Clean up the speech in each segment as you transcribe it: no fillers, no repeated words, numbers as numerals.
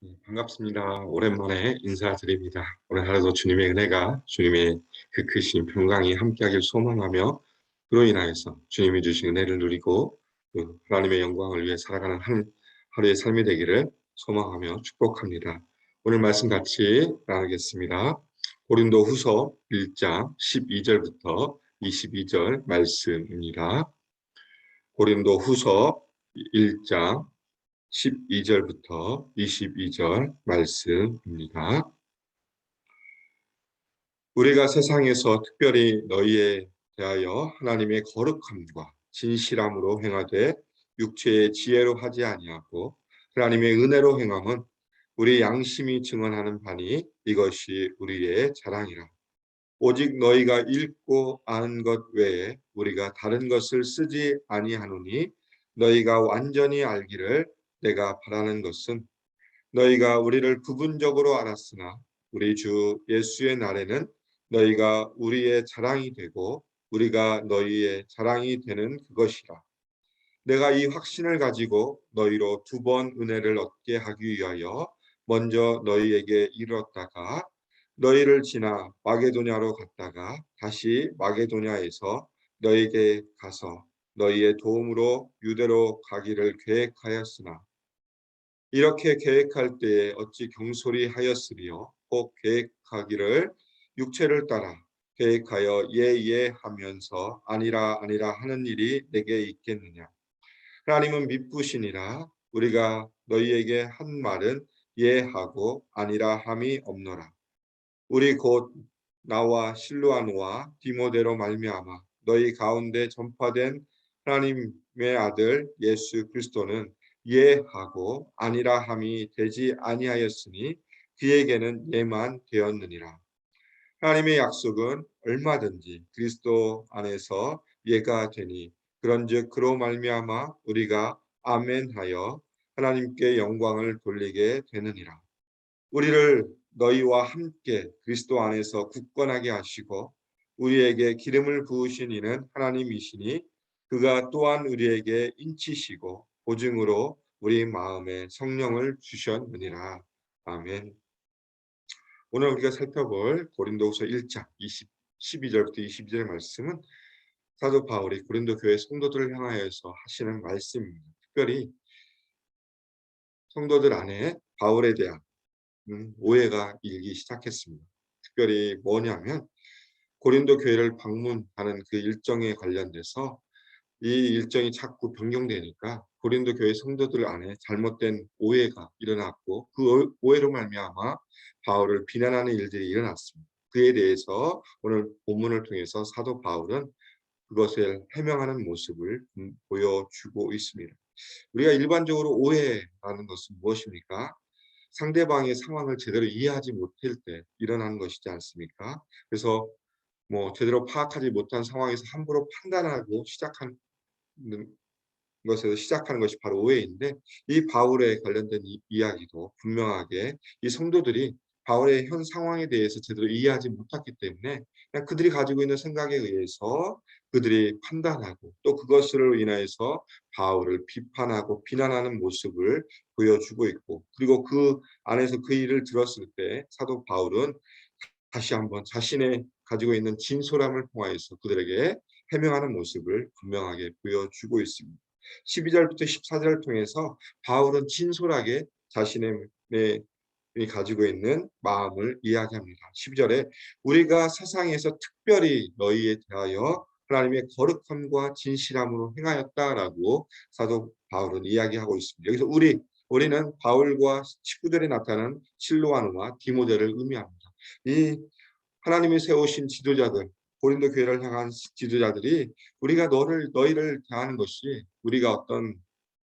반갑습니다. 오랜만에 인사드립니다. 오늘 하루도 주님의 은혜가 주님의 그 크신 평강이 함께하길 소망하며 그로 인하여서 주님이 주신 은혜를 누리고 하나님의 영광을 위해 살아가는 하루의 삶이 되기를 소망하며 축복합니다. 오늘 말씀 같이 나누겠습니다. 고린도 후서 1장 12절부터 22절 말씀입니다. 고린도 후서 1장 12절부터 22절 말씀입니다. 우리가 세상에서 특별히 너희에 대하여 하나님의 거룩함과 진실함으로 행하되 육체의 지혜로 하지 아니하고 하나님의 은혜로 행함은 우리 양심이 증언하는 바니 이것이 우리의 자랑이라. 오직 너희가 읽고 아는 것 외에 우리가 다른 것을 쓰지 아니하노니 너희가 완전히 알기를 내가 바라는 것은 너희가 우리를 부분적으로 알았으나 우리 주 예수의 날에는 너희가 우리의 자랑이 되고 우리가 너희의 자랑이 되는 그것이라. 내가 이 확신을 가지고 너희로 두 번 은혜를 얻게 하기 위하여 먼저 너희에게 이르렀다가 너희를 지나 마게도냐로 갔다가 다시 마게도냐에서 너희에게 가서 너희의 도움으로 유대로 가기를 계획하였으나 이렇게 계획할 때에 어찌 경솔히 하였으리요 꼭 계획하기를 육체를 따라 계획하여 예예 하면서 아니라 아니라 하는 일이 내게 있겠느냐. 하나님은 미쁘시니라. 우리가 너희에게 한 말은 예하고 아니라 함이 없노라. 우리 곧 나와 실로아노와 디모데로 말미암아 너희 가운데 전파된 하나님의 아들 예수 그리스도는 예하고 아니라 함이 되지 아니하였으니 그에게는 예만 되었느니라. 하나님의 약속은 얼마든지 그리스도 안에서 예가 되니 그런즉 그로 말미암아 우리가 아멘하여 하나님께 영광을 돌리게 되느니라. 우리를 너희와 함께 그리스도 안에서 굳건하게 하시고 우리에게 기름을 부으신 이는 하나님이시니 그가 또한 우리에게 인치시고 보증으로 우리 마음에 성령을 주셨느니라. 아멘. 오늘 우리가 살펴볼 고린도후서 1장 12절부터 22절 말씀은 사도 바울이 고린도 교회 성도들을 향하여서 하시는 말씀입니다. 특별히 성도들 안에 바울에 대한 오해가 일기 시작했습니다. 특별히 뭐냐면 고린도 교회를 방문하는 그 일정에 관련돼서 이 일정이 자꾸 변경되니까 고린도 교회 성도들 안에 잘못된 오해가 일어났고 그 오해로 말미암아 바울을 비난하는 일들이 일어났습니다. 그에 대해서 오늘 본문을 통해서 사도 바울은 그것을 해명하는 모습을 보여주고 있습니다. 우리가 일반적으로 오해라는 것은 무엇입니까? 상대방의 상황을 제대로 이해하지 못할 때 일어나는 것이지 않습니까? 그래서 제대로 파악하지 못한 상황에서 함부로 판단하고 시작하는 것에서 시작하는 것이 바로 오해인데 이 바울에 관련된 이야기도 분명하게 이 성도들이 바울의 현 상황에 대해서 제대로 이해하지 못했기 때문에 그냥 그들이 가지고 있는 생각에 의해서 그들이 판단하고 또 그것으로 인해서 바울을 비판하고 비난하는 모습을 보여주고 있고 그리고 그 안에서 그 일을 들었을 때 사도 바울은 다시 한번 자신의 가지고 있는 진솔함을 통하여서 그들에게 해명하는 모습을 분명하게 보여주고 있습니다. 12절부터 14절을 통해서 바울은 진솔하게 자신의 가지고 있는 마음을 이야기합니다. 12절에 우리가 세상에서 특별히 너희에 대하여 하나님의 거룩함과 진실함으로 행하였다라고 사도 바울은 이야기하고 있습니다. 여기서 우리는 바울과 친구들이 나타난 실로아노와 디모데를 의미합니다. 이 하나님이 세우신 지도자들, 고린도 교회를 향한 지도자들이 우리가 너희를 대하는 것이 우리가 어떤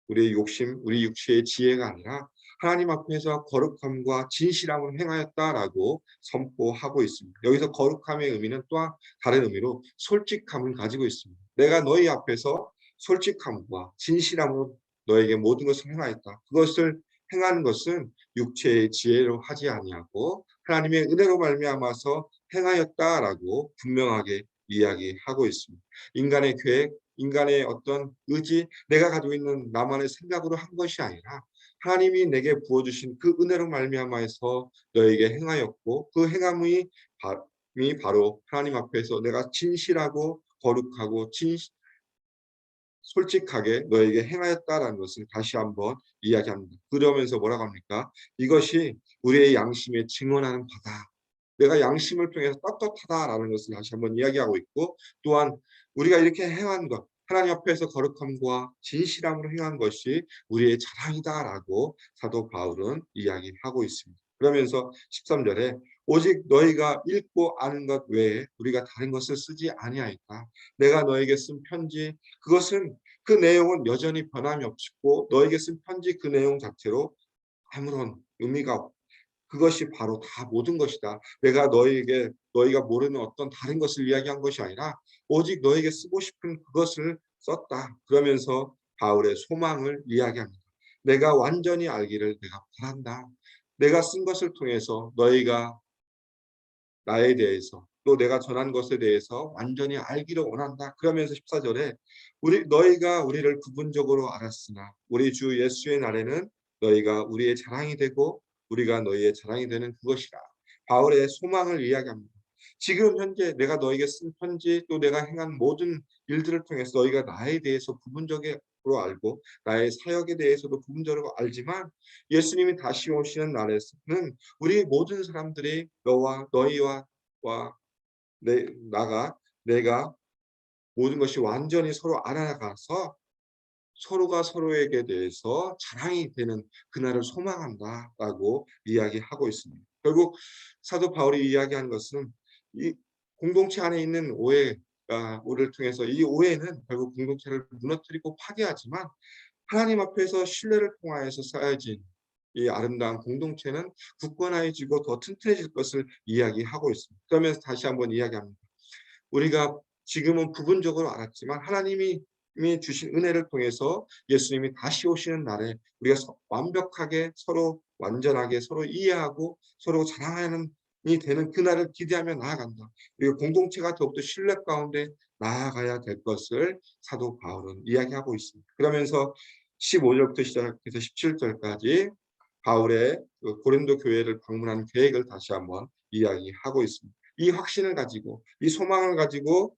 우리의 욕심, 우리 육체의 지혜가 아니라 하나님 앞에서 거룩함과 진실함을 행하였다라고 선포하고 있습니다. 여기서 거룩함의 의미는 또한 다른 의미로 솔직함을 가지고 있습니다. 내가 너희 앞에서 솔직함과 진실함으로 너에게 모든 것을 행하였다. 그것을 행하는 것은 육체의 지혜로 하지 아니하고 하나님의 은혜로 말미암아서 행하였다라고 분명하게 이야기하고 있습니다. 인간의 계획, 인간의 어떤 의지, 내가 가지고 있는 나만의 생각으로 한 것이 아니라 하나님이 내게 부어주신 그 은혜로 말미암아서 너에게 행하였고, 그 행함이 바로 하나님 앞에서 내가 진실하고 거룩하고 솔직하게 너에게 행하였다라는 것을 다시 한번 이야기합니다. 그러면서 뭐라고 합니까? 이것이 우리의 양심에 증언하는 바다. 내가 양심을 통해서 떳떳하다라는 것을 다시 한번 이야기하고 있고, 또한 우리가 이렇게 행한 것, 하나님 앞에서 거룩함과 진실함으로 행한 것이 우리의 자랑이다라고 사도 바울은 이야기하고 있습니다. 그러면서 13절에 오직 너희가 읽고 아는 것 외에 우리가 다른 것을 쓰지 아니하였다. 내가 너에게 쓴 편지, 그것은 그 내용은 여전히 변함이 없고 너에게 쓴 편지 그 내용 자체로 아무런 의미가 없고, 그것이 바로 다 모든 것이다. 내가 너희에게 너희가 모르는 어떤 다른 것을 이야기한 것이 아니라 오직 너에게 쓰고 싶은 그것을 썼다. 그러면서 바울의 소망을 이야기합니다. 내가 완전히 알기를 내가 바란다. 내가 쓴 것을 통해서 너희가 나에 대해서 또 내가 전한 것에 대해서 완전히 알기를 원한다. 그러면서 14절에 너희가 우리를 부분적으로 알았으나 우리 주 예수의 날에는 너희가 우리의 자랑이 되고 우리가 너희의 자랑이 되는 그것이라. 바울의 소망을 이야기합니다. 지금 현재 내가 너에게 쓴 편지, 또 내가 행한 모든 일들을 통해서 너희가 나에 대해서 부분적으로 알고 나의 사역에 대해서도 부분적으로 알지만, 예수님이 다시 오시는 날에는 우리 모든 사람들이 너희와 내가 모든 것이 완전히 서로 알아가서 서로가 서로에게 대해서 자랑이 되는 그날을 소망한다라고 이야기하고 있습니다. 결국 사도 바울이 이야기한 것은 이 공동체 안에 있는 오해가 우리를 통해서, 이 오해는 결국 공동체를 무너뜨리고 파괴하지만 하나님 앞에서 신뢰를 통하여서 쌓여진 이 아름다운 공동체는 굳건해지고 더 튼튼해질 것을 이야기하고 있습니다. 그러면서 다시 한번 이야기합니다. 우리가 지금은 부분적으로 알았지만 하나님이 주신 은혜를 통해서 예수님이 다시 오시는 날에 우리가 완벽하게 서로 완전하게 서로 이해하고 서로 자랑하는 이 되는 그날을 기대하며 나아간다. 그리고 공동체가 더욱더 신뢰 가운데 나아가야 될 것을 사도 바울은 이야기하고 있습니다. 그러면서 15절부터 시작해서 17절까지 바울의 그 고린도 교회를 방문한 계획을 다시 한번 이야기하고 있습니다. 이 확신을 가지고 이 소망을 가지고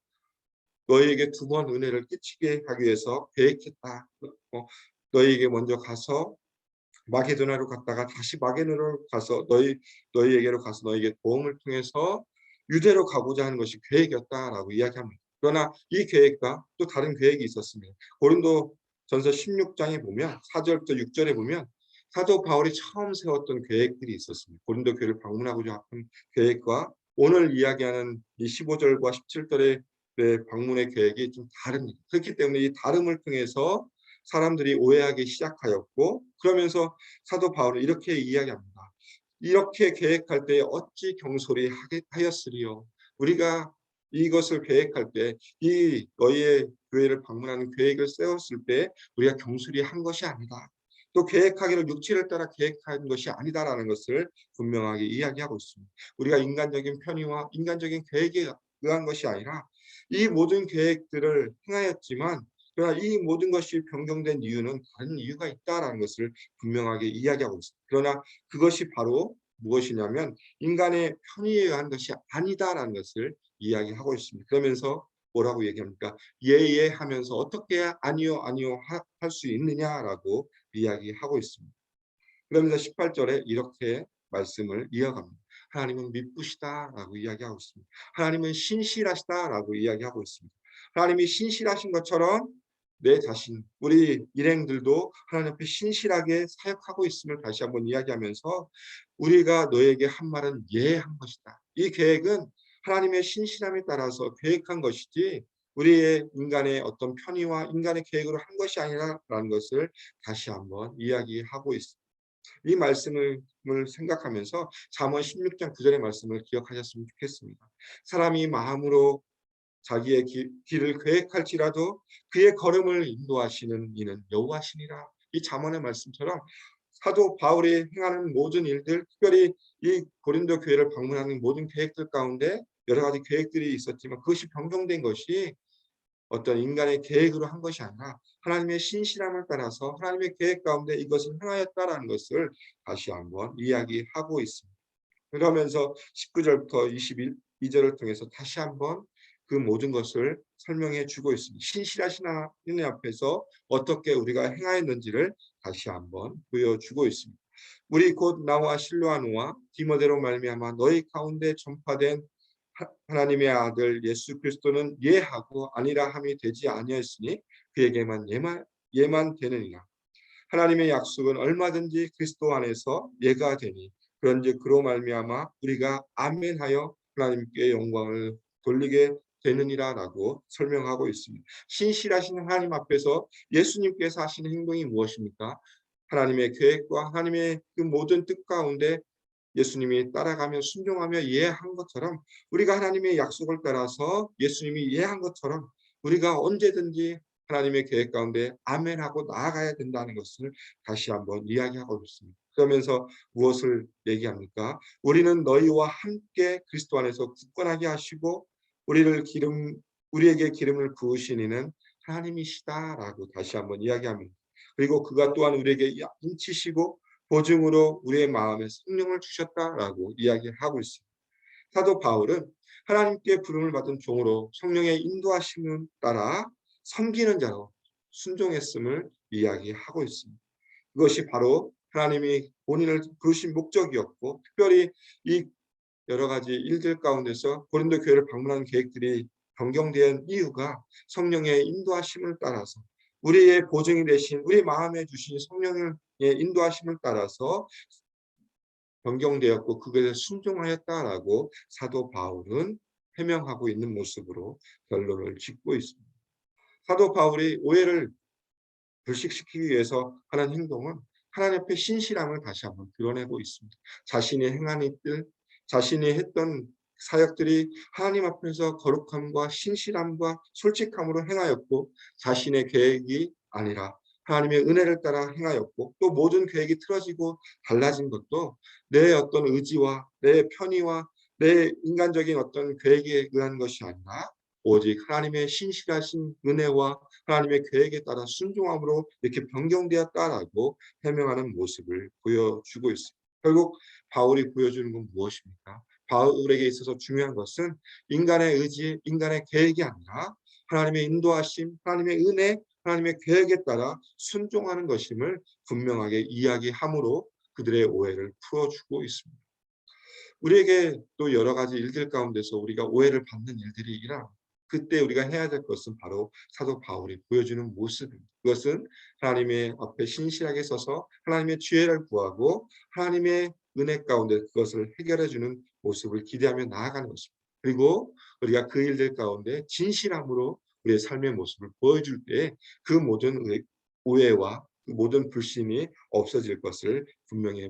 너희에게 두 번 은혜를 끼치게 하기 위해서 계획했다. 너희에게 먼저 가서 마게도냐로 갔다가 다시 마게도냐로 가서 너희에게로 가서 너희에게 도움을 통해서 유대로 가고자 하는 것이 계획이었다라고 이야기합니다. 그러나 이 계획과 또 다른 계획이 있었습니다. 고린도전서 16장에 보면 4절부터 6절에 보면 사도 바울이 처음 세웠던 계획들이 있었습니다. 고린도 교회를 방문하고자 하는 계획과 오늘 이야기하는 이 15절과 17절의 방문의 계획이 좀 다릅니다. 그렇기 때문에 이 다름을 통해서 사람들이 오해하기 시작하였고, 그러면서 사도 바울은 이렇게 이야기합니다. 이렇게 계획할 때 어찌 경솔히 하였으리요. 우리가 이것을 계획할 때 이 너희의 교회를 방문하는 계획을 세웠을 때 우리가 경솔히 한 것이 아니다. 또 계획하기를 육체를 따라 계획한 것이 아니다라는 것을 분명하게 이야기하고 있습니다. 우리가 인간적인 편의와 인간적인 계획에 의한 것이 아니라 이 모든 계획들을 행하였지만, 그러나 이 모든 것이 변경된 이유는 다른 이유가 있다라는 것을 분명하게 이야기하고 있습니다. 그러나 그것이 바로 무엇이냐면 인간의 편의에 의한 것이 아니다라는 것을 이야기하고 있습니다. 그러면서 뭐라고 얘기합니까? 예예 하면서 어떻게 아니요 아니요 할 수 있느냐라고 이야기하고 있습니다. 그러면서 18절에 이렇게 말씀을 이어갑니다. 하나님은 미쁘시다라고 이야기하고 있습니다. 하나님은 신실하시다라고 이야기하고 있습니다. 하나님이 신실하신 것처럼 내 자신, 우리 일행들도 하나님 앞에 신실하게 사역하고 있음을 다시 한번 이야기하면서 우리가 너에게 한 말은 예 한 것이다. 이 계획은 하나님의 신실함에 따라서 계획한 것이지 우리의 인간의 어떤 편의와 인간의 계획으로 한 것이 아니라라는 것을 다시 한번 이야기하고 있습니다. 이 말씀을 생각하면서 잠언 16장 9절의 말씀을 기억하셨으면 좋겠습니다. 사람이 마음으로 자기의 길을 계획할지라도 그의 걸음을 인도하시는 이는 여호와시니라. 이 잠언의 말씀처럼 사도 바울이 행하는 모든 일들, 특별히 이 고린도 교회를 방문하는 모든 계획들 가운데 여러 가지 계획들이 있었지만 그것이 변경된 것이 어떤 인간의 계획으로 한 것이 아니라 하나님의 신실함을 따라서 하나님의 계획 가운데 이것을 행하였다라는 것을 다시 한번 이야기하고 있습니다. 그러면서 19절부터 22절을 통해서 다시 한번 그 모든 것을 설명해 주고 있습니다. 신실하신 하나님 앞에서 어떻게 우리가 행하였는지를 다시 한번 보여주고 있습니다. 우리 곧 나와 실로아노와 디모데로 말미암아 너희 가운데 전파된 하나님의 아들 예수 그리스도는 예하고 아니라 함이 되지 아니하였으니 그에게만 예만 되느니라. 하나님의 약속은 얼마든지 그리스도 안에서 예가 되니 그런즉 그로 말미암아 우리가 아멘하여 하나님께 영광을 돌리게 되느니라라고 설명하고 있습니다. 신실하신 하나님 앞에서 예수님께서 하시는 행동이 무엇입니까? 하나님의 계획과 하나님의 그 모든 뜻 가운데 예수님이 따라가며 순종하며 예한 것처럼 우리가 하나님의 약속을 따라서 예수님이 예한 것처럼 우리가 언제든지 하나님의 계획 가운데 아멘하고 나아가야 된다는 것을 다시 한번 이야기하고 있습니다. 그러면서 무엇을 얘기합니까? 우리는 너희와 함께 그리스도 안에서 굳건하게 하시고 우리에게 기름을 부으신 이는 하나님이시다라고 다시 한번 이야기합니다. 그리고 그가 또한 우리에게 인치시고 보증으로 우리의 마음에 성령을 주셨다라고 이야기하고 있습니다. 사도 바울은 하나님께 부름을 받은 종으로 성령의 인도하심을 따라 섬기는 자로 순종했음을 이야기하고 있습니다. 그것이 바로 하나님이 본인을 부르신 목적이었고 특별히 이 여러 가지 일들 가운데서 고린도 교회를 방문하는 계획들이 변경된 이유가 성령의 인도하심을 따라서 우리의 보증이 되신 우리 마음에 주신 성령의 인도하심을 따라서 변경되었고 그것에 순종하였다라고 사도 바울은 해명하고 있는 모습으로 결론을 짓고 있습니다. 사도 바울이 오해를 불식시키기 위해서 하는 행동은 하나님 앞에 신실함을 다시 한번 드러내고 있습니다. 자신이 행한 일들, 자신이 했던 사역들이 하나님 앞에서 거룩함과 신실함과 솔직함으로 행하였고 자신의 계획이 아니라 하나님의 은혜를 따라 행하였고 또 모든 계획이 틀어지고 달라진 것도 내 어떤 의지와 내 편의와 내 인간적인 어떤 계획에 의한 것이 아니라 오직 하나님의 신실하신 은혜와 하나님의 계획에 따라 순종함으로 이렇게 변경되었다라고 해명하는 모습을 보여주고 있습니다. 결국 바울이 보여주는 건 무엇입니까? 바울에게 있어서 중요한 것은 인간의 의지, 인간의 계획이 아니라 하나님의 인도하심, 하나님의 은혜, 하나님의 계획에 따라 순종하는 것임을 분명하게 이야기함으로 그들의 오해를 풀어주고 있습니다. 우리에게 또 여러 가지 일들 가운데서 우리가 오해를 받는 일들이 일어납니다. 그때 우리가 해야 될 것은 바로 사도 바울이 보여주는 모습입니다. 그것은 하나님의 앞에 신실하게 서서 하나님의 지혜를 구하고 하나님의 은혜 가운데 그것을 해결해 주는 모습을 기대하며 나아가는 것입니다. 그리고 우리가 그 일들 가운데 진실함으로 우리의 삶의 모습을 보여줄 때 그 모든 오해와 그 모든 불신이 없어질 것을 분명히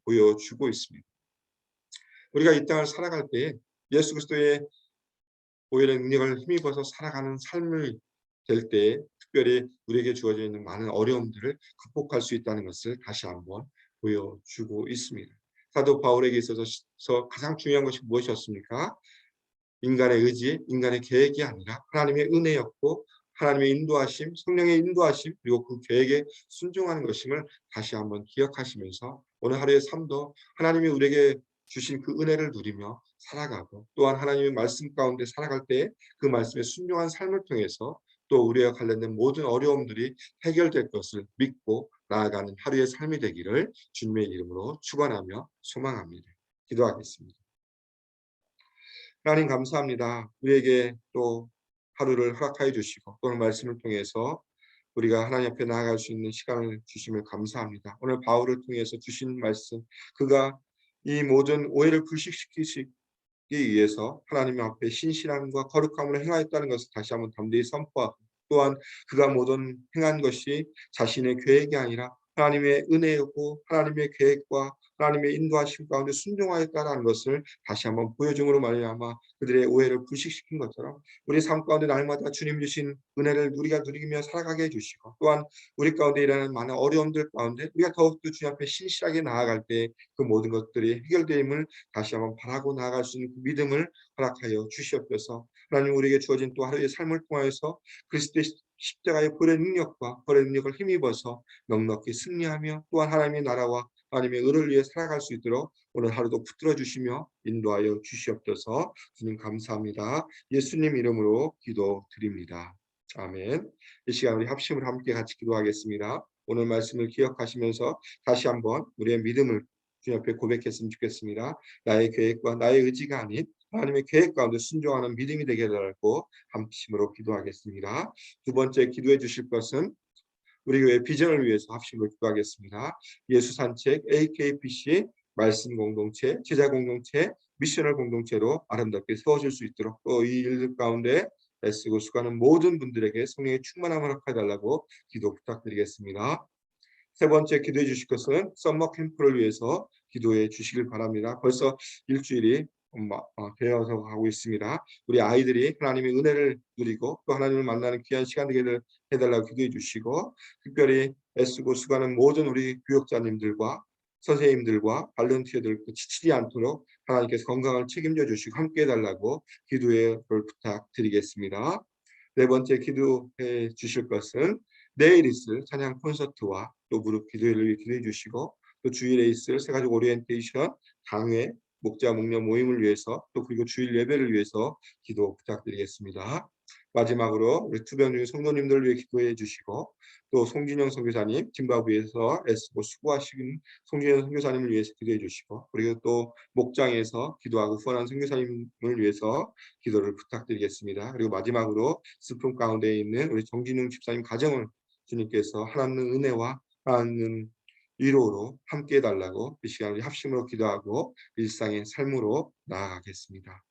보여주고 있습니다. 우리가 이 땅을 살아갈 때 예수 그리스도의 보혈의 능력을 힘입어서 살아가는 삶을 될 때 특별히 우리에게 주어져 있는 많은 어려움들을 극복할 수 있다는 것을 다시 한번 보여주고 있습니다. 사도 바울에게 있어서 가장 중요한 것이 무엇이었습니까? 인간의 의지, 인간의 계획이 아니라 하나님의 은혜였고 하나님의 인도하심, 성령의 인도하심 그리고 그 계획에 순종하는 것임을 다시 한번 기억하시면서 오늘 하루의 삶도 하나님이 우리에게 주신 그 은혜를 누리며 살아가고 또한 하나님의 말씀 가운데 살아갈 때 그 말씀에 순종한 삶을 통해서 또 우리와 관련된 모든 어려움들이 해결될 것을 믿고 나아가는 하루의 삶이 되기를 주님의 이름으로 축원하며 소망합니다. 기도하겠습니다. 하나님 감사합니다. 우리에게 또 하루를 허락하여 주시고 또는 말씀을 통해서 우리가 하나님 앞에 나아갈 수 있는 시간을 주심을 감사합니다. 오늘 바울을 통해서 주신 말씀 그가 이 모든 오해를 불식시키기 위해서 하나님 앞에 신실함과 거룩함으로 행하였다는 것을 다시 한번 담대히 선포하고 또한 그가 모든 행한 것이 자신의 계획이 아니라 하나님의 은혜였고 하나님의 계획과 하나님의 인도하심 가운데 순종하였다라는 것을 다시 한번 보여줌으로 말미암아 그들의 오해를 불식시킨 것처럼 우리 삶 가운데 날마다 주님 주신 은혜를 우리가 누리며 살아가게 해주시고 또한 우리 가운데 일어나는 많은 어려움들 가운데 우리가 더욱더 주님 앞에 신실하게 나아갈 때 그 모든 것들이 해결됨을 다시 한번 바라고 나아갈 수 있는 그 믿음을 허락하여 주시옵소서. 하나님 우리에게 주어진 또 하루의 삶을 통하여서 그리스도의 십자가의 불의 능력과 벌의 능력을 힘입어서 넉넉히 승리하며 또한 하나님의 나라와 하나님의 의를 위해 살아갈 수 있도록 오늘 하루도 붙들어 주시며 인도하여 주시옵소서. 주님 감사합니다. 예수님 이름으로 기도드립니다. 아멘. 이 시간 우리 합심을 함께 같이 기도하겠습니다. 오늘 말씀을 기억하시면서 다시 한번 우리의 믿음을 주님 앞에 고백했으면 좋겠습니다. 나의 계획과 나의 의지가 아닌 하나님의 계획 가운데 순종하는 믿음이 되게 해달라고 합심으로 기도하겠습니다. 두 번째 기도해 주실 것은 우리 교회 비전을 위해서 합심으로 기도하겠습니다. 예수 산책 AKPC 말씀 공동체, 제자 공동체, 미셔널 공동체로 아름답게 세워질 수 있도록 또 이 일 가운데 애쓰고 수고하는 모든 분들에게 성령의 충만함을 허락해달라고 기도 부탁드리겠습니다. 세 번째 기도해 주실 것은 썸머 캠프를 위해서 기도해 주시길 바랍니다. 벌써 일주일이 되어서 가고 있습니다. 우리 아이들이 하나님의 은혜를 누리고 또 하나님을 만나는 귀한 시간 되게 해달라고 기도해 주시고 특별히 애쓰고 수고하는 모든 우리 교육자님들과 선생님들과 발런티어들 지치지 않도록 하나님께서 건강을 책임져 주시고 함께 해달라고 기도의 부탁드리겠습니다. 네 번째 기도해 주실 것은 내일 있을 찬양 콘서트와 또 무릎 기도회를 위해 기도해 주시고 또 주일에 있을 새가족 오리엔테이션 강회 목자 목녀 모임을 위해서 또 그리고 주일 예배를 위해서 기도 부탁드리겠습니다. 마지막으로 우리 투병 중인 성도님들을 위해 기도해 주시고 또 송진영 선교사님 짐바브웨에서 애쓰고 수고하시는 송진영 선교사님을 위해서 기도해 주시고 그리고 또 목장에서 기도하고 후원한 선교사님을 위해서 기도를 부탁드리겠습니다. 그리고 마지막으로 슬픔 가운데 있는 우리 정진웅 집사님 가정을 주님께서 하나님 은혜와 하나님 위로로 함께 해달라고 이 시간 우리 합심으로 기도하고 일상의 삶으로 나아가겠습니다.